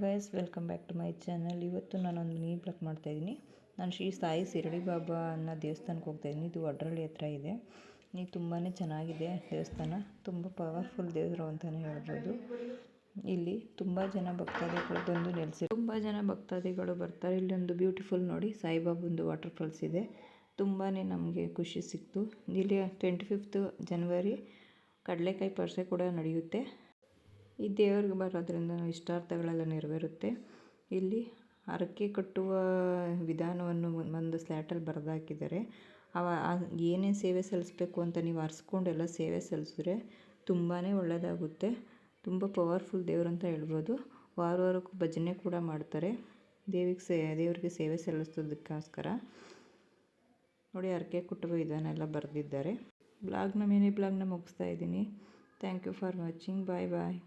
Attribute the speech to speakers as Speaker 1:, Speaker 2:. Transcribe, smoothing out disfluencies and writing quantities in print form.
Speaker 1: Guys, welcome back to my channel. ಇವತ್ತು ನಾನೊಂದು mini blog ಮಾಡ್ತಾಯಿದ್ದೀನಿ. ನಾನು ಶ್ರೀ ಸಾಯಿ ಶಿರಡಿ ಬಾಬಾ ಅನ್ನೋ ದೇವಸ್ಥಾನಕ್ಕೆ ಹೋಗ್ತಾಯಿದ್ದೀನಿ. ಇದು ವಡ್ರಳ್ಳಿ ಹತ್ರ ಇದೆ. ಇದು ತುಂಬಾ ಚೆನ್ನಾಗಿದೆ ದೇವಸ್ಥಾನ. ತುಂಬ ಪವರ್ಫುಲ್ ದೇವರು ಅಂತಲೇ ಹೇಳ್ಬೋದು. ಇಲ್ಲಿ ತುಂಬ ಜನ ಭಕ್ತಾದಿಗಳು ಬಂದು ಭಕ್ತಾದಿಗಳು ಬರ್ತಾರೆ. ಇಲ್ಲಿ ಒಂದು ಬ್ಯೂಟಿಫುಲ್ ನೋಡಿ ಸಾಯಿಬಾಬಂದು ವಾಟರ್ ಫಾಲ್ಸ್ ಇದೆ. ತುಂಬಾ ನಮಗೆ ಖುಷಿ ಸಿಕ್ತು. ಇಲ್ಲಿ 25th ಜನವರಿ ಕಡಲೆಕಾಯಿ ಪರಿಷೆ ಕೂಡ ನಡೆಯುತ್ತೆ. ಈ ದೇವರಿಗೆ ಬರೋದ್ರಿಂದ ಇಷ್ಟಾರ್ಥಗಳೆಲ್ಲ ನೆರವೇರುತ್ತೆ. ಇಲ್ಲಿ ಹರಕೆ ಕಟ್ಟುವ ವಿಧಾನವನ್ನು ಒಂದು ಸ್ಲ್ಯಾಟಲ್ಲಿ ಬರೆದಾಕಿದ್ದಾರೆ. ಏನೇ ಸೇವೆ ಸಲ್ಲಿಸ್ಬೇಕು ಅಂತ ನೀವು ಅರಿಸ್ಕೊಂಡು ಎಲ್ಲ ಸೇವೆ ಸಲ್ಲಿಸಿದ್ರೆ ತುಂಬಾ ಒಳ್ಳೆಯದಾಗುತ್ತೆ. ತುಂಬ ಪವರ್ಫುಲ್ ದೇವರು ಅಂತ ಹೇಳ್ಬೋದು. ವಾರಕ್ಕೂ ಭಜನೆ ಕೂಡ ಮಾಡ್ತಾರೆ ದೇವರಿಗೆ ಸೇವೆ ಸಲ್ಲಿಸೋದಕ್ಕೋಸ್ಕರ. ನೋಡಿ, ಹರಕೆ ಕಟ್ಟುವ ವಿಧಾನ ಎಲ್ಲ ಬರೆದಿದ್ದಾರೆ. ಮಿನಿ ಬ್ಲಾಗ್ನ ಮುಗಿಸ್ತಾ ಇದ್ದೀನಿ. Thank you for watching. Bye bye.